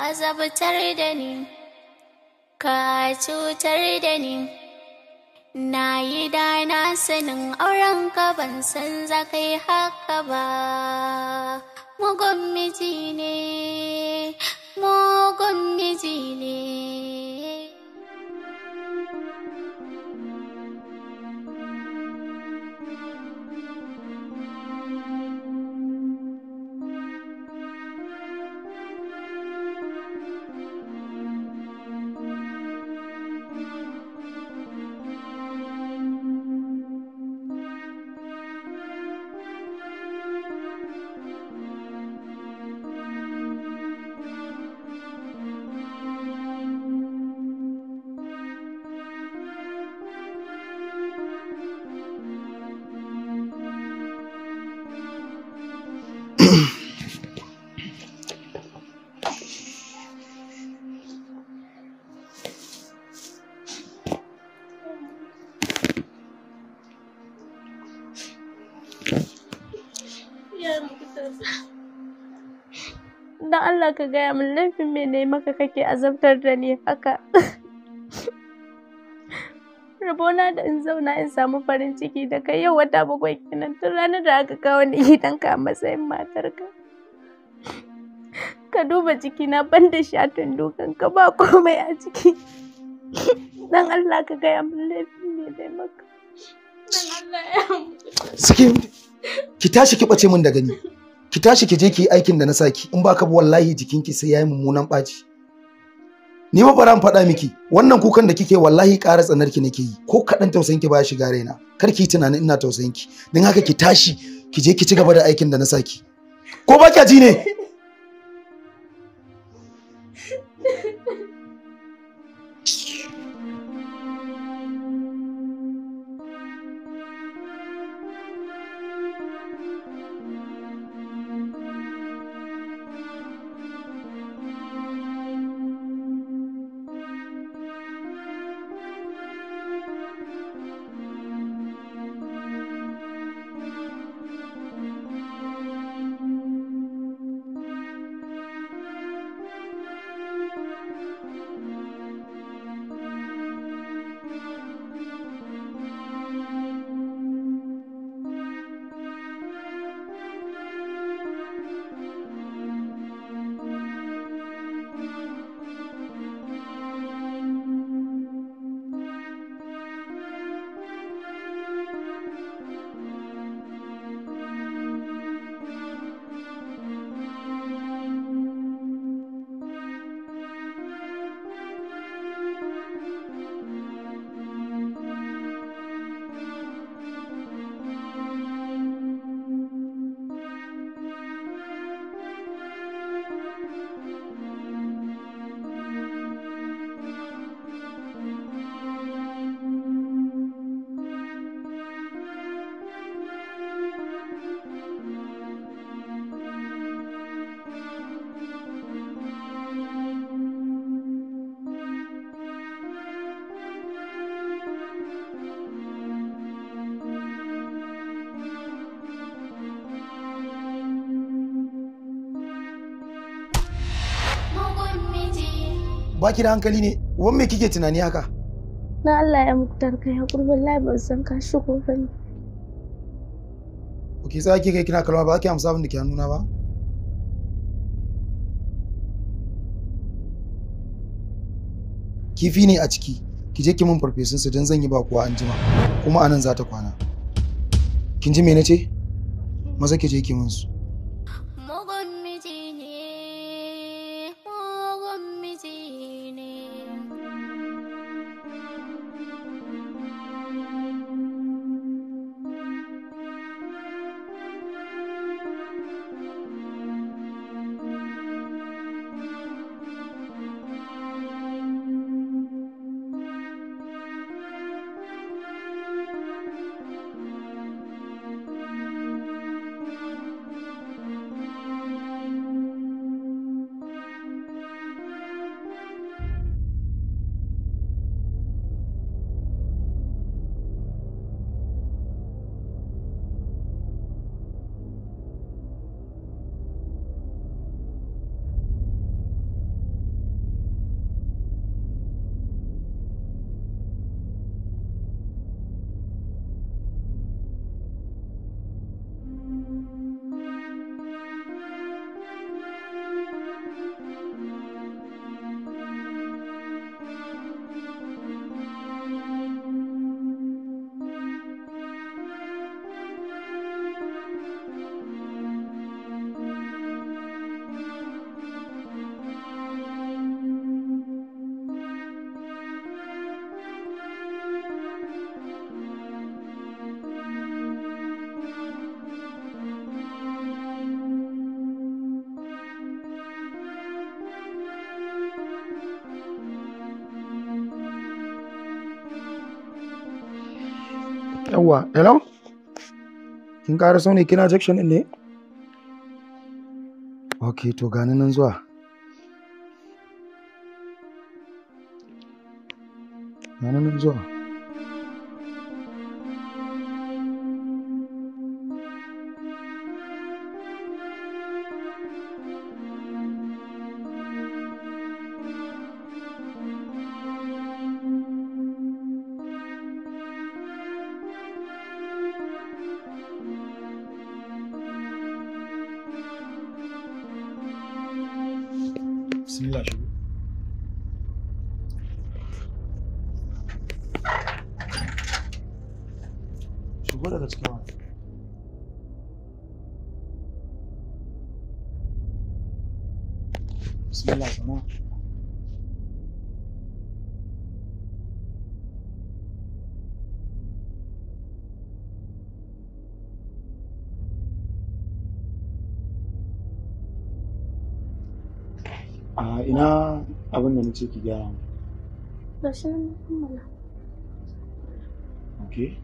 azabtar da ni, ka cutar da ni. Na yi da na sanin aurenka ban san za ka yi haka ba. Mugun miji ne, mugun miji ne. Dan Allah ka gaya min laifin me ne maka kake azabtar da ni haka. Rabona da in zauna in samu farin ciki da kai yau wata 7 kenan tun ranar da aka kawo ni gidanka a matsayin matarka. Ka duba jikina ban da shatin dukan ka ba komai a ciki. Dan Allah ka gaya min laifin me ne maka. Dan Allah ya Saki ki tashi ki bace min da gani. Ki tashi ki je ki yi aikin da na saki in baka ba wallahi jikinki sai yayi mummunan ɓaci. Ni ma bara faɗa miki wannan kukan da kike wallahi ƙara tsanar ki nake yi ko kaɗan tausayin ki baya shiga raina kar ki tunanin ina tausayin ki dan haka ki tashi ki je ki ci gaba da aikin da na saki ko ba kya ji ne. Baki da hankali ne, wan me kike tunani haka? Na Allah ya muktar kai hakuri wallahi ban san ka shigo bane. Ki sai kike kina kalma ba ki amsa abin da ke hannuna ba? Kifi ne a ciki, ki je ki mun farfesun su don zan yi ba kuwa anjima, kuma anan za ta kwana. Kin ji me nace? Maza ki je ki mun su. Yawwa, hello? Kin ƙara sau ne kina junction ɗin ne? Ok, to gani nan zuwa. Gani nan zuwa. Bismillah shigo. Shigo daga cikin wani. Bismillah sana. A ina abin da nace ki gyara mu. Gashi nan na kammala. Okay.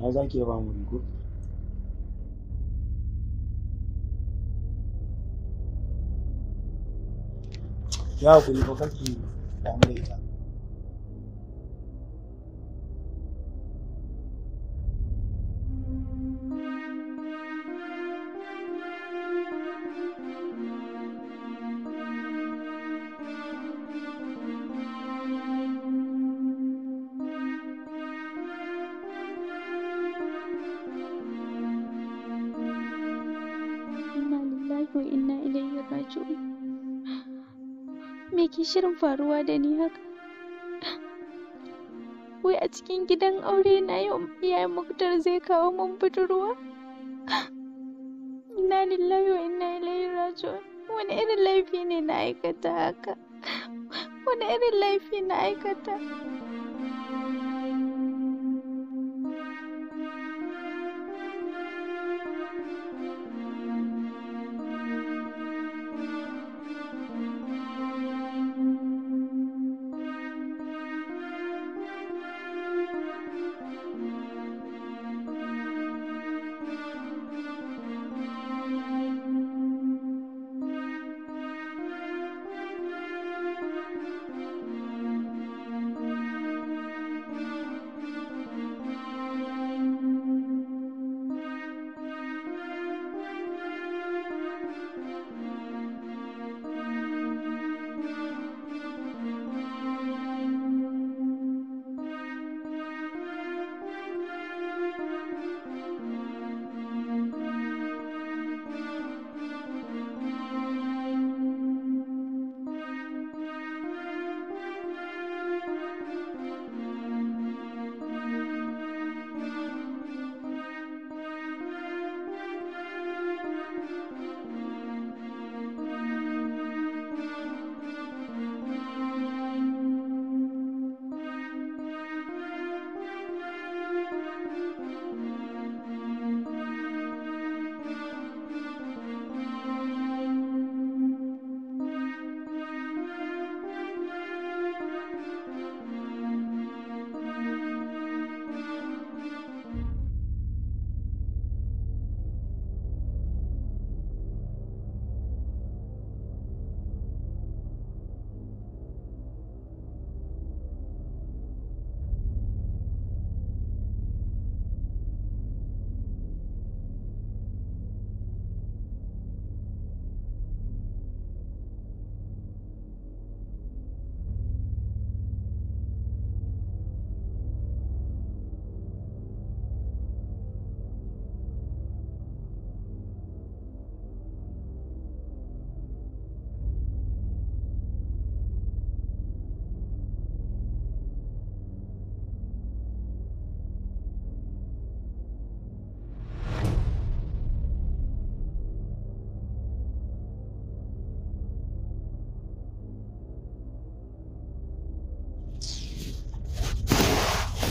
Ai za ki iya ba mu riko. Ya hakuri ba kake damu da ita. Inna lillahi wa inna ilaihi raji'un. Me ke shirin faruwa da ni haka? Wai a cikin gidan aure na yau iyayen Muktar zai kawo min budurwa? Inna lillahi wa inna ilaihi raji'un. Wani irin laifi ne na aikata haka? Wani irin laifi na aikata?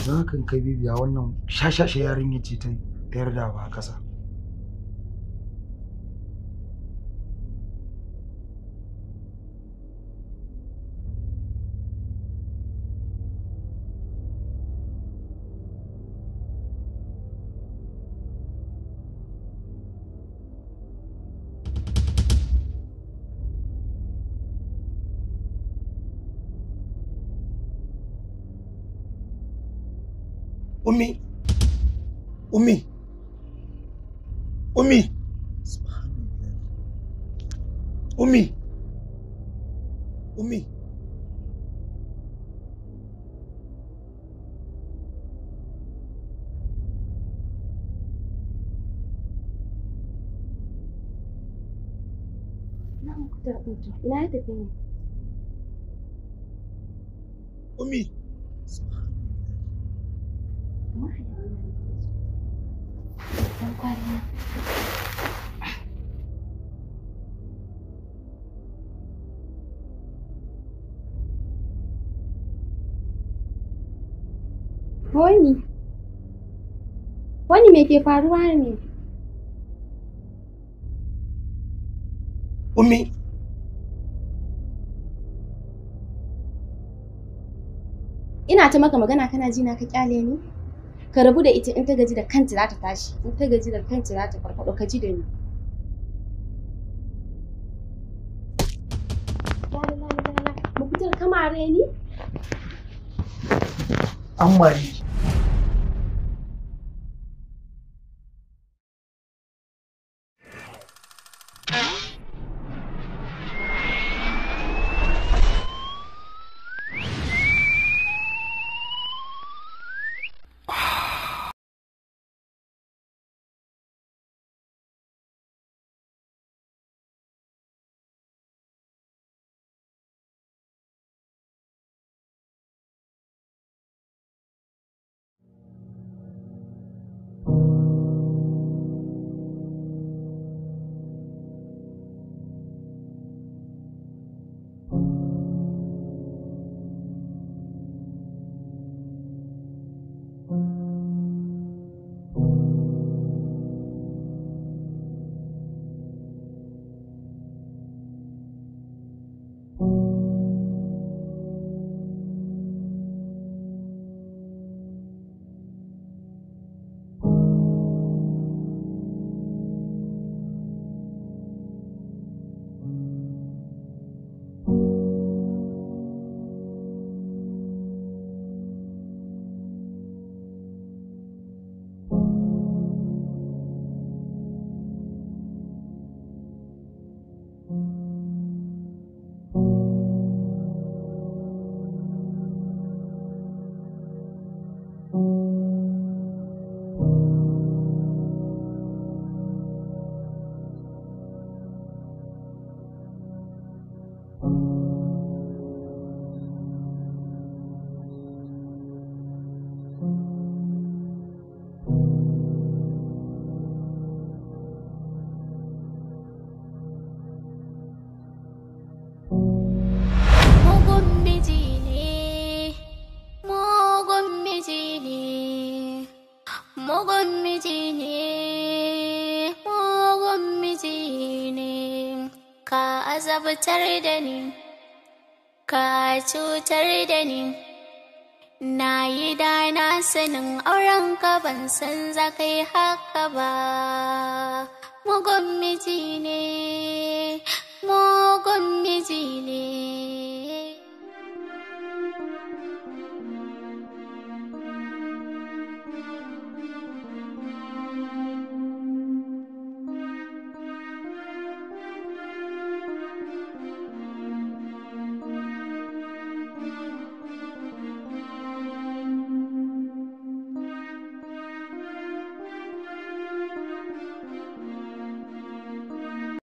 Za kan kai bibiya wannan shashashe yarinya ce ta yarda ba kasa. Ummi. Ummi. Ummi. Ummi. Ummi. Ina ya tafi ne? Ummi. Wani me ke faruwa ne? Ummi. Ina ta maka magana kana ji na ka kyale ni? Ka rabu da ita, in ta gaji da kanta za ta tashi, in ta gaji da kanta za ta farfado, ka ji da ni. Mu fitar kamare ni? An mari. Ka azabtar da ni, ka cutar da ni, na yi da na sanin aurenka ban san za ka yi haka ba. Mugun miji ne, mugun miji ne.